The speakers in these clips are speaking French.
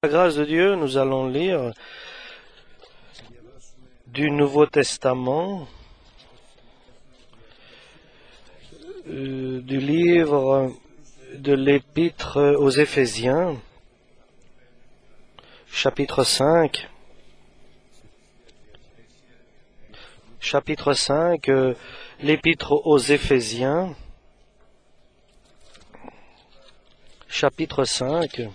la grâce de Dieu, nous allons lire du Nouveau Testament, du livre de l'Épître aux Éphésiens, chapitre 5. Chapitre 5, l'Épître aux Éphésiens, chapitre 5.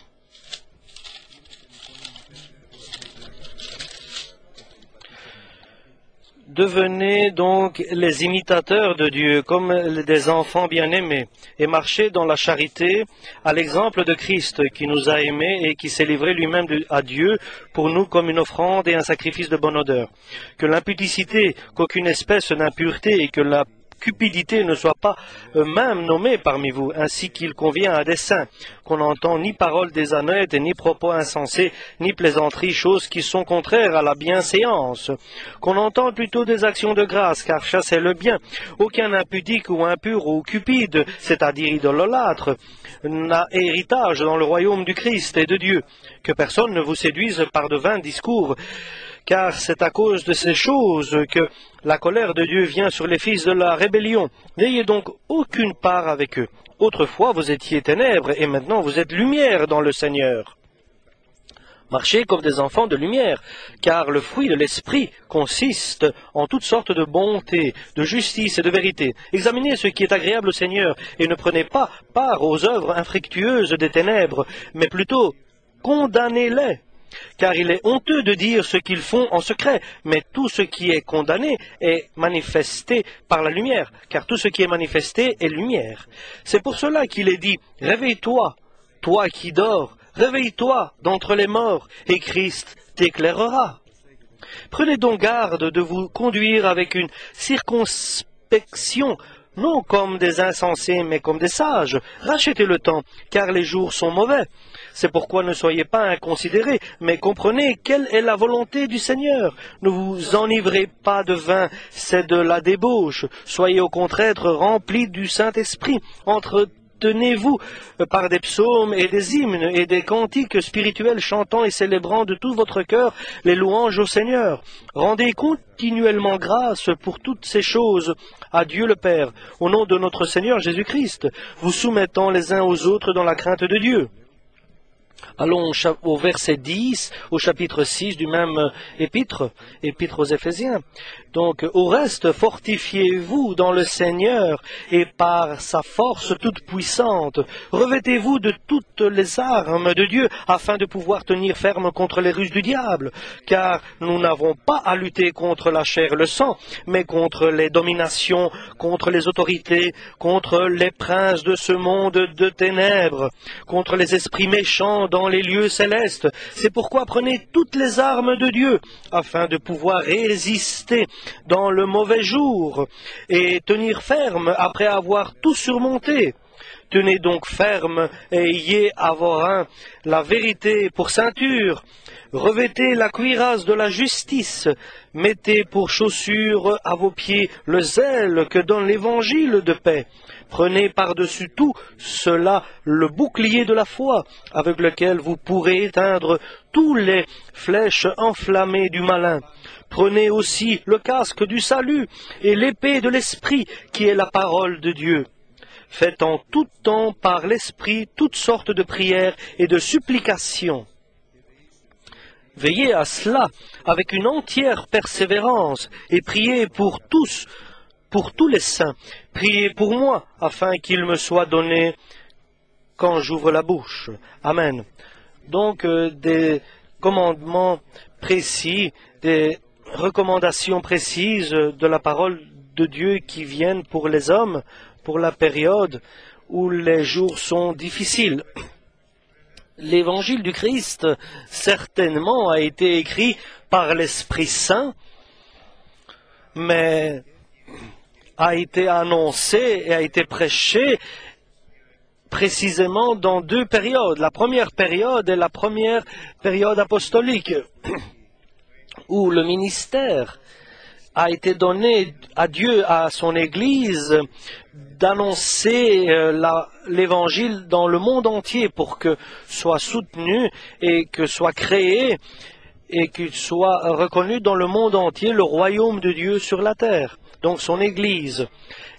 Devenez donc les imitateurs de Dieu comme des enfants bien-aimés et marchez dans la charité à l'exemple de Christ qui nous a aimés et qui s'est livré lui-même à Dieu pour nous comme une offrande et un sacrifice de bonne odeur. Que l'impudicité, qu'aucune espèce d'impureté et que la cupidité ne soit pas même nommée parmi vous, ainsi qu'il convient à des saints, qu'on n'entend ni paroles déshonnêtes, ni propos insensés, ni plaisanteries, choses qui sont contraires à la bienséance, qu'on entende plutôt des actions de grâce, car chasser le bien. Aucun impudique ou impur ou cupide, c'est-à-dire idolâtre, n'a héritage dans le royaume du Christ et de Dieu. Que personne ne vous séduise par de vains discours, car c'est à cause de ces choses que la colère de Dieu vient sur les fils de la rébellion. N'ayez donc aucune part avec eux. Autrefois vous étiez ténèbres, et maintenant vous êtes lumière dans le Seigneur. Marchez comme des enfants de lumière, car le fruit de l'Esprit consiste en toutes sortes de bonté, de justice et de vérité. Examinez ce qui est agréable au Seigneur, et ne prenez pas part aux œuvres infructueuses des ténèbres, mais plutôt condamnez-les. Car il est honteux de dire ce qu'ils font en secret, mais tout ce qui est condamné est manifesté par la lumière, car tout ce qui est manifesté est lumière. C'est pour cela qu'il est dit, « Réveille-toi, toi qui dors, réveille-toi d'entre les morts, et Christ t'éclairera. » Prenez donc garde de vous conduire avec une circonspection, non comme des insensés, mais comme des sages. Rachetez le temps, car les jours sont mauvais. C'est pourquoi ne soyez pas inconsidérés, mais comprenez quelle est la volonté du Seigneur. Ne vous enivrez pas de vin, c'est de la débauche. Soyez au contraire remplis du Saint-Esprit. Entretenez-vous par des psaumes et des hymnes et des cantiques spirituels chantant et célébrant de tout votre cœur les louanges au Seigneur. Rendez continuellement grâce pour toutes ces choses à Dieu le Père, au nom de notre Seigneur Jésus-Christ, vous soumettant les uns aux autres dans la crainte de Dieu. Allons au verset 10, au chapitre 6 du même épître aux Éphésiens. Donc, au reste, fortifiez-vous dans le Seigneur et par sa force toute puissante. Revêtez-vous de toutes les armes de Dieu afin de pouvoir tenir ferme contre les ruses du diable. Car nous n'avons pas à lutter contre la chair et le sang, mais contre les dominations, contre les autorités, contre les princes de ce monde de ténèbres, contre les esprits méchants dans les lieux célestes. C'est pourquoi prenez toutes les armes de Dieu, afin de pouvoir résister dans le mauvais jour, et tenir ferme après avoir tout surmonté. Tenez donc ferme et ayez à vos reins la vérité pour ceinture. Revêtez la cuirasse de la justice. Mettez pour chaussure à vos pieds le zèle que donne l'évangile de paix. Prenez par-dessus tout cela le bouclier de la foi, avec lequel vous pourrez éteindre tous les flèches enflammées du malin. Prenez aussi le casque du salut et l'épée de l'Esprit, qui est la parole de Dieu. Faites en tout temps par l'Esprit toutes sortes de prières et de supplications. Veillez à cela avec une entière persévérance et priez pour tous les saints. Priez pour moi, afin qu'il me soit donné quand j'ouvre la bouche. Amen. Donc, des commandements précis, des recommandations précises de la parole de Dieu qui viennent pour les hommes, pour la période où les jours sont difficiles. L'évangile du Christ, certainement, a été écrit par l'Esprit Saint, mais a été annoncé et a été prêché précisément dans deux périodes. La première période est la première période apostolique, où le ministère a été donné à Dieu, à son Église, d'annoncer l'Évangile dans le monde entier pour que soit soutenu et que soit créé et qu'il soit reconnu dans le monde entier le royaume de Dieu sur la terre, donc son Église.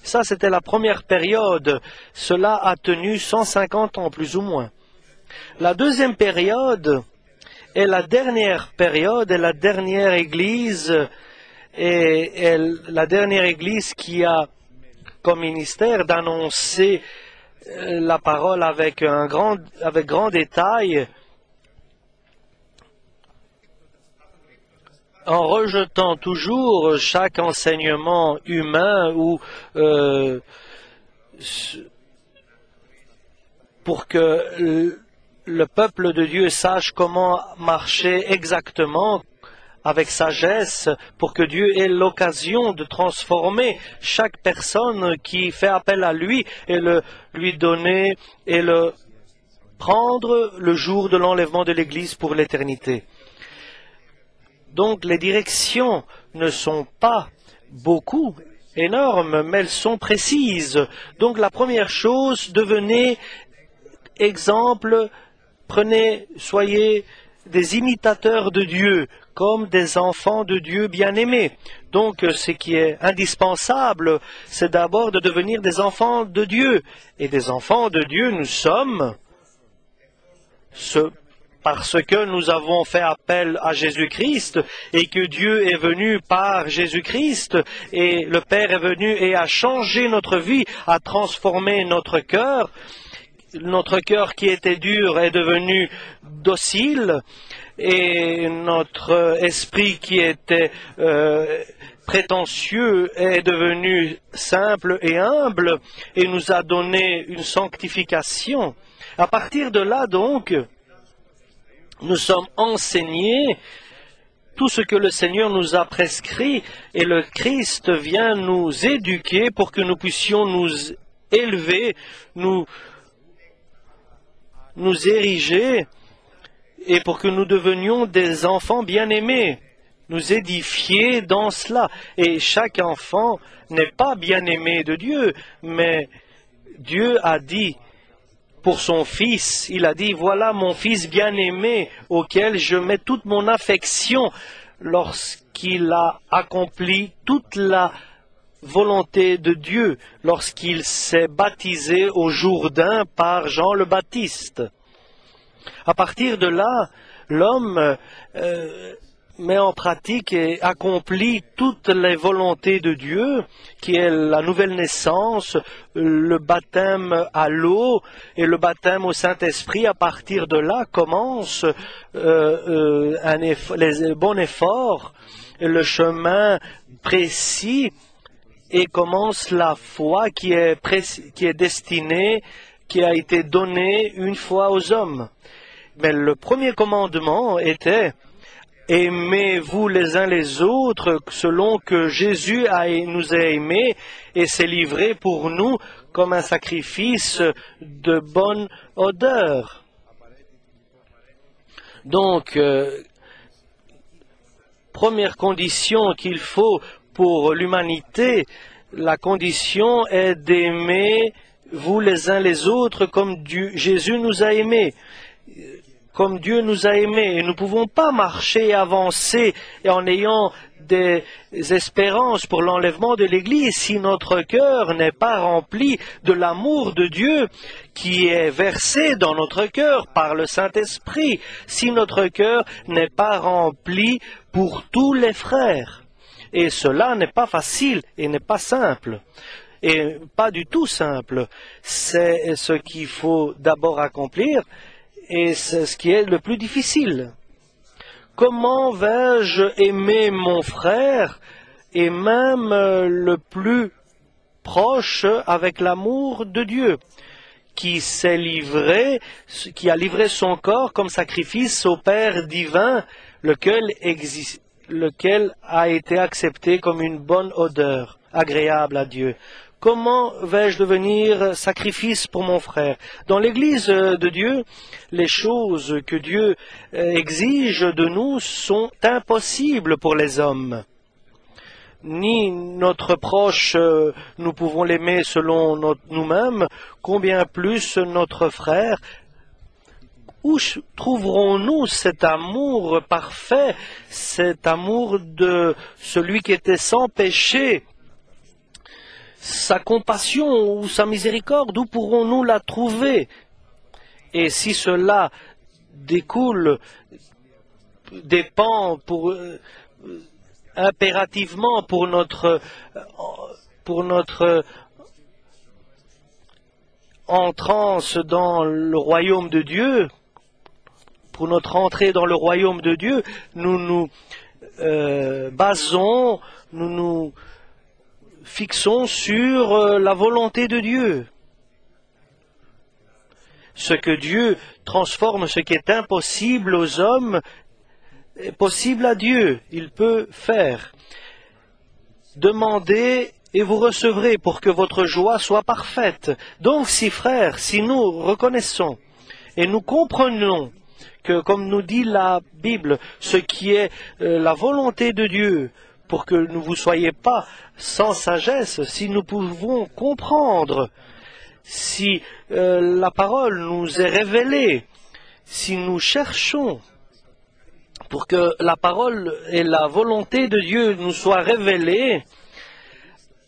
Ça, c'était la première période. Cela a tenu 150 ans, plus ou moins. La deuxième période est la dernière période, et la dernière Église, et la dernière Église qui a comme ministère d'annoncer la parole avec grand détail, en rejetant toujours chaque enseignement humain ou pour que le peuple de Dieu sache comment marcher exactement avec sagesse, pour que Dieu ait l'occasion de transformer chaque personne qui fait appel à lui et lui donner et le prendre le jour de l'enlèvement de l'Église pour l'éternité. Donc les directions ne sont pas beaucoup énormes, mais elles sont précises. Donc la première chose, devenez exemple, soyez des imitateurs de Dieu, comme des enfants de Dieu bien-aimés. Donc ce qui est indispensable, c'est d'abord de devenir des enfants de Dieu. Et des enfants de Dieu, nous sommes parce que nous avons fait appel à Jésus-Christ et que Dieu est venu par Jésus-Christ et le Père est venu et a changé notre vie, a transformé notre cœur. Notre cœur qui était dur est devenu docile et notre esprit qui était prétentieux est devenu simple et humble et nous a donné une sanctification. À partir de là, donc, nous sommes enseignés tout ce que le Seigneur nous a prescrit et le Christ vient nous éduquer pour que nous puissions nous élever, nous ériger et pour que nous devenions des enfants bien-aimés, nous édifier dans cela. Et chaque enfant n'est pas bien-aimé de Dieu, mais Dieu a dit pour son Fils, il a dit, voilà mon Fils bien-aimé auquel je mets toute mon affection lorsqu'il a accompli toute la volonté de Dieu, lorsqu'il s'est baptisé au Jourdain par Jean le Baptiste. À partir de là, l'homme met en pratique et accomplit toutes les volontés de Dieu, qui est la nouvelle naissance, le baptême à l'eau et le baptême au Saint-Esprit. À partir de là commence les bons efforts, le chemin précis et commence la foi qui est destinée, qui a été donnée une fois aux hommes. Mais le premier commandement était aimez-vous les uns les autres selon que Jésus nous a aimés et s'est livré pour nous comme un sacrifice de bonne odeur. Donc, première condition qu'il faut pour l'humanité, la condition est d'aimer vous les uns les autres comme Jésus nous a aimés. Comme Dieu nous a aimés. Et nous ne pouvons pas marcher et avancer en ayant des espérances pour l'enlèvement de l'Église si notre cœur n'est pas rempli de l'amour de Dieu qui est versé dans notre cœur par le Saint-Esprit, si notre cœur n'est pas rempli pour tous les frères. Et cela n'est pas facile et n'est pas simple. Et pas du tout simple. C'est ce qu'il faut d'abord accomplir. Et c'est ce qui est le plus difficile. Comment vais-je aimer mon frère et même le plus proche avec l'amour de Dieu, qui s'est livré, qui a livré son corps comme sacrifice au Père divin, lequel a été accepté comme une bonne odeur, agréable à Dieu. Comment vais-je devenir sacrifice pour mon frère? Dans l'Église de Dieu, les choses que Dieu exige de nous sont impossibles pour les hommes. ni notre proche, nous pouvons l'aimer selon nous-mêmes, combien plus notre frère. Où trouverons-nous cet amour parfait, cet amour de celui qui était sans péché, sa compassion ou sa miséricorde, où pourrons-nous la trouver? Et si cela dépend impérativement pour notre entrance dans le royaume de Dieu, pour notre entrée dans le royaume de Dieu, nous nous fixons sur la volonté de Dieu. Ce que Dieu transforme, ce qui est impossible aux hommes, est possible à Dieu. Il peut faire. Demandez et vous recevrez pour que votre joie soit parfaite. Donc, si frères, si nous reconnaissons et nous comprenons que, comme nous dit la Bible, ce qui est la volonté de Dieu, pour que nous ne soyez pas sans sagesse, si nous pouvons comprendre, si la parole nous est révélée, si nous cherchons pour que la parole et la volonté de Dieu nous soient révélées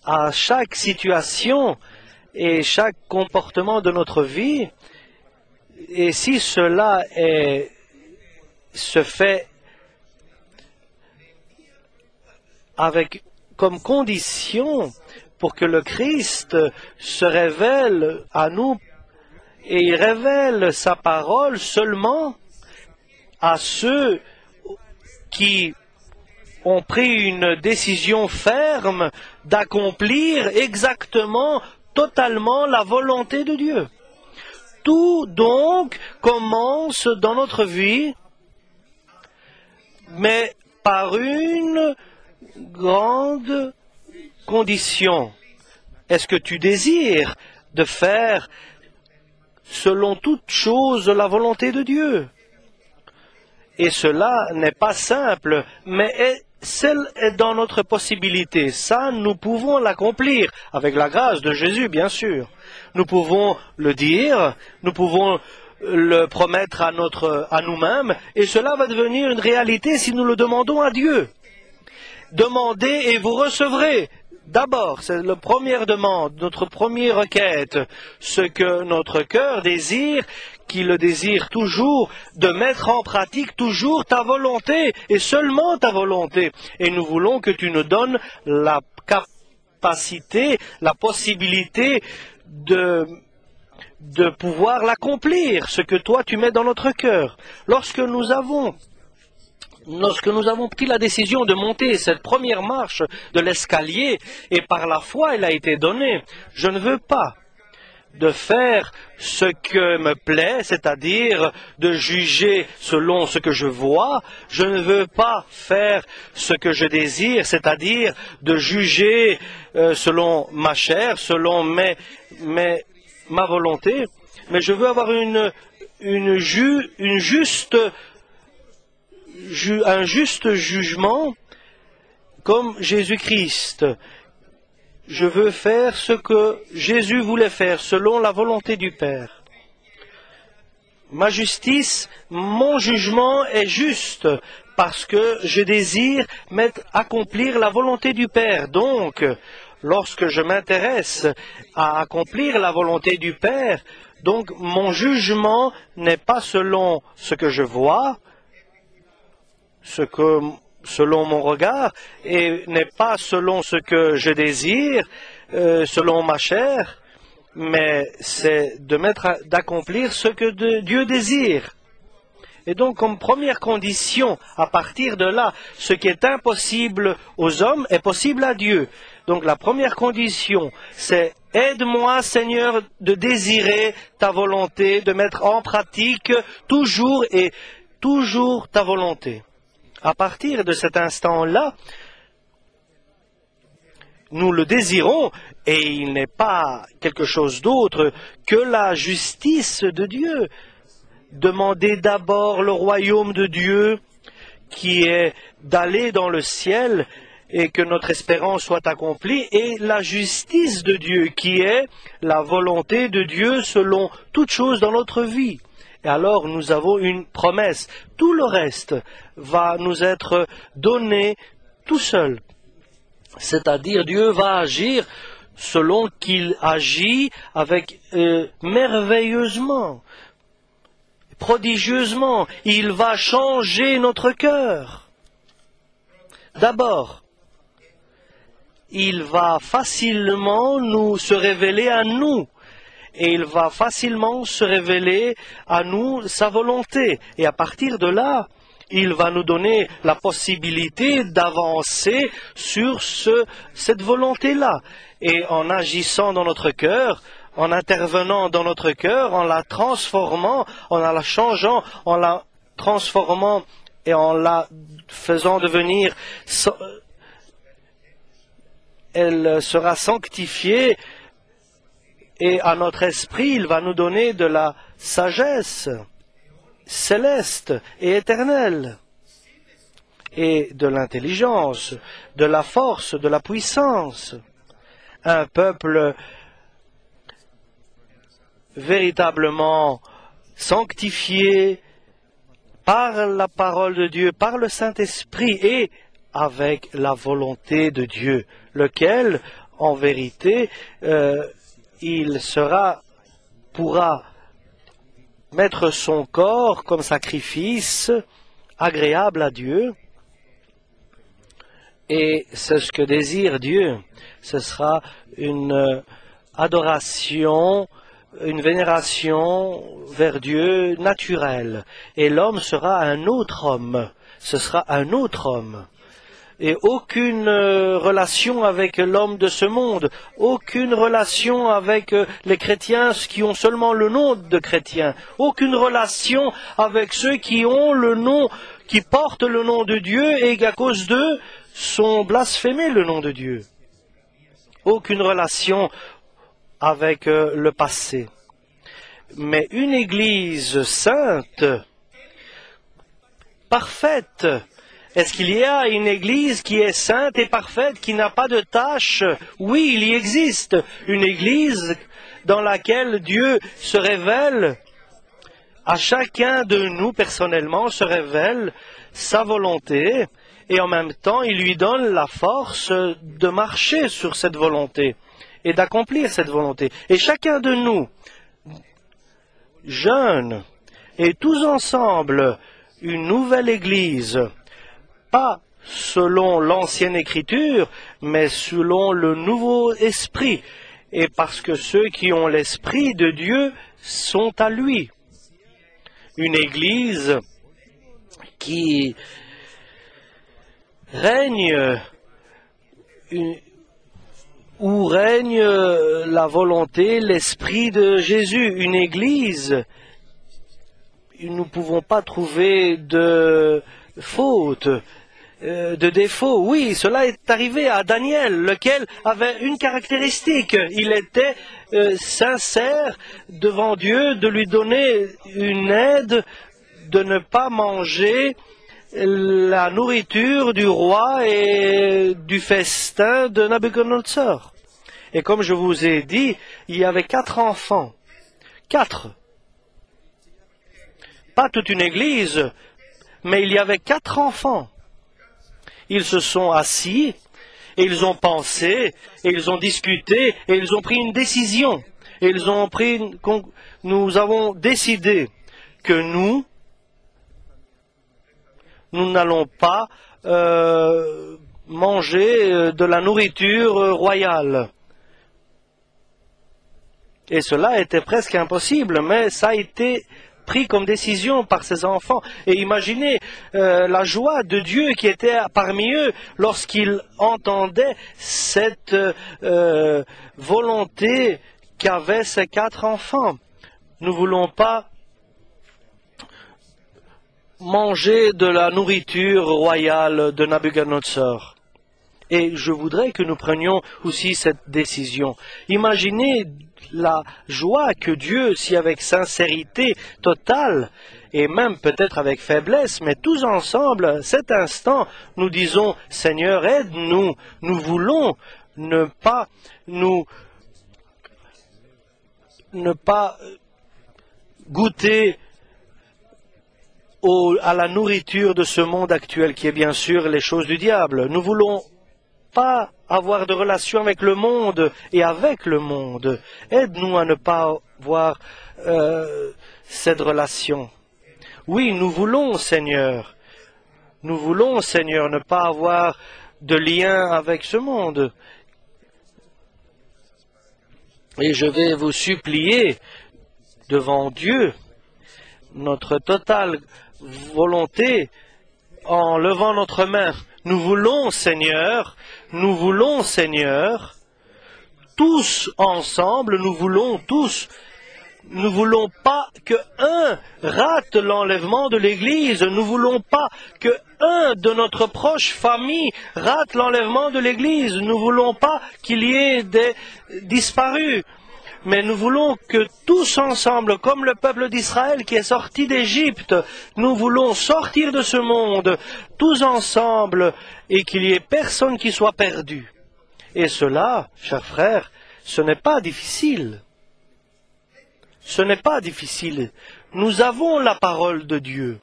à chaque situation et chaque comportement de notre vie, et si cela se fait avec comme condition pour que le Christ se révèle à nous, et il révèle sa parole seulement à ceux qui ont pris une décision ferme d'accomplir exactement, totalement la volonté de Dieu. Tout donc commence dans notre vie, mais par une grande condition. Est-ce que tu désires de faire selon toute chose la volonté de Dieu? Et cela n'est pas simple, mais celle est dans notre possibilité. Ça, nous pouvons l'accomplir avec la grâce de Jésus, bien sûr. Nous pouvons le dire, nous pouvons le promettre à nous-mêmes, et cela va devenir une réalité si nous le demandons à Dieu. Demandez et vous recevrez. D'abord, c'est la première demande, notre première requête, ce que notre cœur désire, qui le désire toujours, de mettre en pratique toujours ta volonté, et seulement ta volonté. Et nous voulons que tu nous donnes la capacité, la possibilité de pouvoir l'accomplir, ce que toi tu mets dans notre cœur. Lorsque nous avons pris la décision de monter cette première marche de l'escalier, et par la foi elle a été donnée, je ne veux pas de faire ce que me plaît, c'est-à-dire de juger selon ce que je vois. Je ne veux pas faire ce que je désire, c'est-à-dire de juger selon ma chair, selon ma volonté, mais je veux avoir un juste jugement comme Jésus-Christ. Je veux faire ce que Jésus voulait faire selon la volonté du Père. Ma justice, mon jugement est juste parce que je désire accomplir la volonté du Père. Donc, lorsque je m'intéresse à accomplir la volonté du Père, donc mon jugement n'est pas selon ce que je vois, selon mon regard, et n'est pas selon ce que je désire, selon ma chair, mais c'est d'accomplir ce que Dieu désire. Et donc, comme première condition, à partir de là, ce qui est impossible aux hommes est possible à Dieu. Donc, la première condition, c'est « Aide-moi, Seigneur, de désirer ta volonté, de mettre en pratique toujours et toujours ta volonté. » À partir de cet instant-là, nous le désirons, et il n'est pas quelque chose d'autre que la justice de Dieu. Demandez d'abord le royaume de Dieu, qui est d'aller dans le ciel, et que notre espérance soit accomplie, et la justice de Dieu, qui est la volonté de Dieu selon toute chose dans notre vie. Et alors nous avons une promesse. Tout le reste va nous être donné tout seul. C'est-à-dire Dieu va agir selon qu'il agit avec merveilleusement, prodigieusement. Il va changer notre cœur. D'abord, il va facilement se révéler à nous. Et il va facilement se révéler à nous sa volonté. Et à partir de là, il va nous donner la possibilité d'avancer sur cette volonté-là. Et en agissant dans notre cœur, en intervenant dans notre cœur, en la transformant, en la changeant, en la transformant et en la faisant devenir, elle sera sanctifiée. Et à notre esprit, il va nous donner de la sagesse céleste et éternelle, et de l'intelligence, de la force, de la puissance. Un peuple véritablement sanctifié par la parole de Dieu, par le Saint-Esprit et avec la volonté de Dieu, lequel, en vérité, il pourra mettre son corps comme sacrifice agréable à Dieu. Et c'est ce que désire Dieu. Ce sera une adoration, une vénération vers Dieu naturelle. Et l'homme sera un autre homme. Ce sera un autre homme. Et aucune relation avec l'homme de ce monde, aucune relation avec les chrétiens qui ont seulement le nom de chrétiens, aucune relation avec ceux qui ont le nom, qui portent le nom de Dieu et qu'à cause d'eux sont blasphémés le nom de Dieu. Aucune relation avec le passé. Mais une Église sainte, parfaite. Est-ce qu'il y a une Église qui est sainte et parfaite, qui n'a pas de tâche? Oui, il y existe une Église dans laquelle Dieu se révèle à chacun de nous personnellement, se révèle sa volonté, et en même temps, il lui donne la force de marcher sur cette volonté et d'accomplir cette volonté. Et chacun de nous, jeunes, et tous ensemble, une nouvelle Église, pas selon l'ancienne écriture, mais selon le nouveau esprit. Et parce que ceux qui ont l'esprit de Dieu sont à lui. Une Église qui règne, où règne la volonté, l'esprit de Jésus. Une Église, nous ne pouvons pas trouver de faute, de défaut. Oui, cela est arrivé à Daniel, lequel avait une caractéristique. Il était sincère devant Dieu de lui donner une aide de ne pas manger la nourriture du roi et du festin de Nabuchodonosor. Et comme je vous ai dit, il y avait 4 enfants. 4. Pas toute une église, mais il y avait 4 enfants. Ils se sont assis, et ils ont pensé, et ils ont discuté, et ils ont pris une décision. Et nous avons décidé que nous n'allons pas manger de la nourriture royale. Et cela était presque impossible, mais ça a été pris comme décision par ces enfants. Et imaginez la joie de Dieu qui était parmi eux lorsqu'ils entendaient cette volonté qu'avaient ces 4 enfants. Nous ne voulons pas manger de la nourriture royale de Nabuchodonosor. Et je voudrais que nous prenions aussi cette décision. Imaginez la joie que Dieu, si avec sincérité totale, et même peut-être avec faiblesse, mais tous ensemble, cet instant, nous disons, Seigneur, aide-nous, nous voulons ne pas goûter à la nourriture de ce monde actuel qui est bien sûr les choses du diable. Nous voulons pas avoir de relation avec le monde et avec le monde. Aide-nous à ne pas avoir cette relation. Oui, nous voulons, Seigneur, ne pas avoir de lien avec ce monde. Et je vais vous supplier devant Dieu notre totale volonté en levant notre main. Nous voulons, Seigneur, tous ensemble, nous voulons pas que un rate l'enlèvement de l'Église, nous voulons pas que un de notre proche famille rate l'enlèvement de l'Église, nous voulons pas qu'il y ait des disparus. Mais nous voulons que tous ensemble, comme le peuple d'Israël qui est sorti d'Égypte, nous voulons sortir de ce monde, tous ensemble, et qu'il y ait personne qui soit perdu. Et cela, chers frères, ce n'est pas difficile. Ce n'est pas difficile. Nous avons la parole de Dieu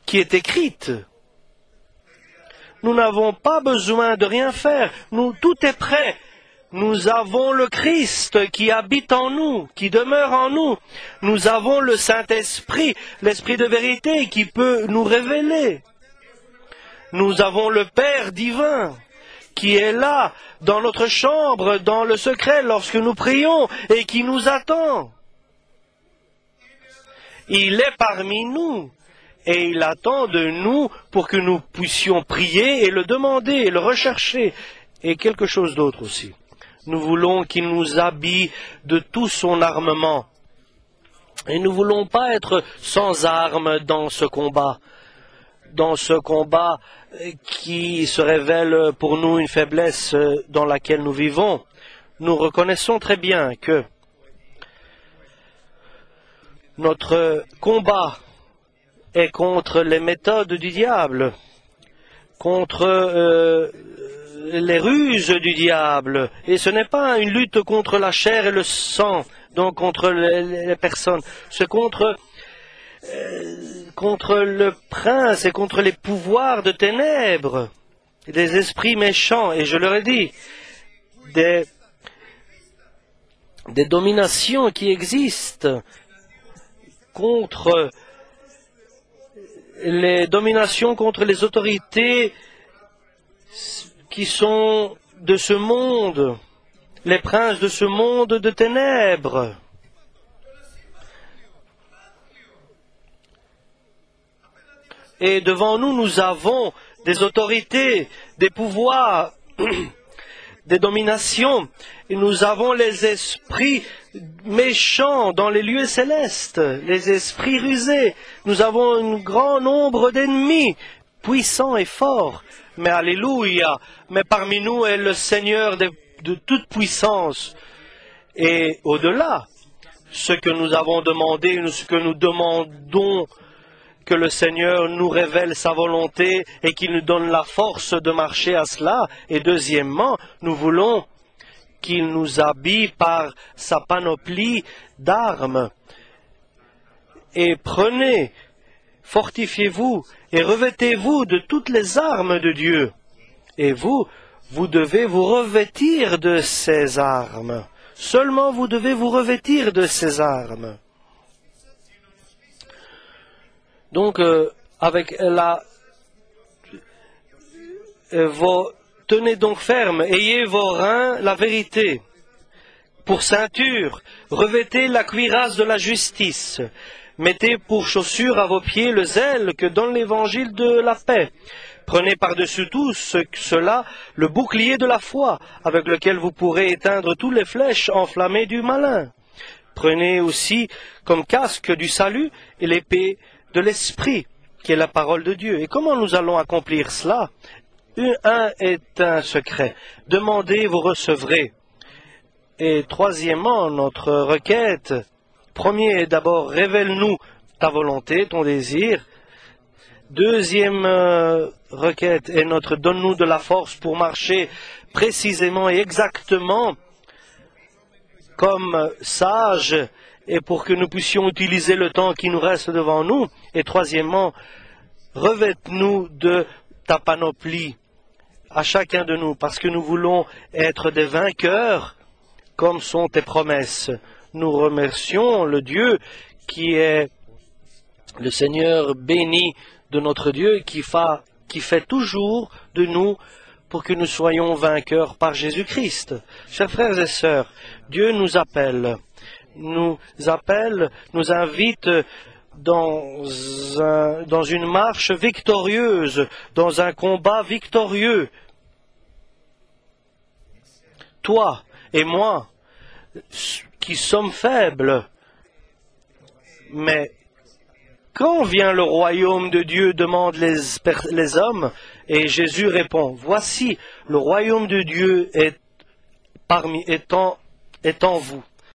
qui est écrite. Nous n'avons pas besoin de rien faire. Tout est prêt. Nous avons le Christ qui habite en nous, qui demeure en nous. Nous avons le Saint-Esprit, l'Esprit de vérité qui peut nous révéler. Nous avons le Père divin qui est là, dans notre chambre, dans le secret, lorsque nous prions, et qui nous attend. Il est parmi nous, et il attend de nous pour que nous puissions prier et le demander et le rechercher, et quelque chose d'autre aussi. Nous voulons qu'il nous habille de tout son armement. Et nous ne voulons pas être sans armes dans ce combat qui se révèle pour nous une faiblesse dans laquelle nous vivons. Nous reconnaissons très bien que notre combat est contre les méthodes du diable, contre les ruses du diable. Et ce n'est pas une lutte contre la chair et le sang, donc contre les personnes. C'est contre le prince et contre les pouvoirs de ténèbres, des esprits méchants, et je leur ai dit, des dominations qui existent, contre les dominations contre les autorités qui sont de ce monde, les princes de ce monde de ténèbres. Et devant nous, nous avons des autorités, des pouvoirs, des dominations. Et nous avons les esprits méchants dans les lieux célestes, les esprits rusés. Nous avons un grand nombre d'ennemis, puissants et forts. Mais alléluia, mais parmi nous est le Seigneur de toute puissance. Et au-delà, ce que nous avons demandé, ce que nous demandons, que le Seigneur nous révèle sa volonté et qu'il nous donne la force de marcher à cela. Et deuxièmement, nous voulons qu'il nous habille par sa panoplie d'armes. Et prenez, fortifiez-vous et revêtez-vous de toutes les armes de Dieu. Et vous devez vous revêtir de ces armes. Seulement vous devez vous revêtir de ces armes. Donc, tenez donc ferme, ayez vos reins la vérité. Pour ceinture, revêtez la cuirasse de la justice. Mettez pour chaussure à vos pieds le zèle que donne l'évangile de la paix. Prenez par-dessus tout cela le bouclier de la foi, avec lequel vous pourrez éteindre toutes les flèches enflammées du malin. Prenez aussi comme casque du salut et l'épée de l'esprit, qui est la parole de Dieu. Et comment nous allons accomplir cela? Un est un secret. Demandez, vous recevrez. Et troisièmement, notre requête, premier, d'abord, révèle-nous ta volonté, ton désir. Deuxième requête est notre donne-nous de la force pour marcher précisément et exactement comme sages et pour que nous puissions utiliser le temps qui nous reste devant nous. Et troisièmement, revête-nous de ta panoplie à chacun de nous parce que nous voulons être des vainqueurs comme sont tes promesses. Nous remercions le Dieu qui est le Seigneur béni de notre Dieu qui fait toujours de nous pour que nous soyons vainqueurs par Jésus-Christ. Chers frères et sœurs, Dieu nous invite dans une marche victorieuse, dans un combat victorieux. Toi et moi, qui sommes faibles, mais quand vient le royaume de Dieu, demandent les hommes, et Jésus répond, voici, le royaume de Dieu est en vous.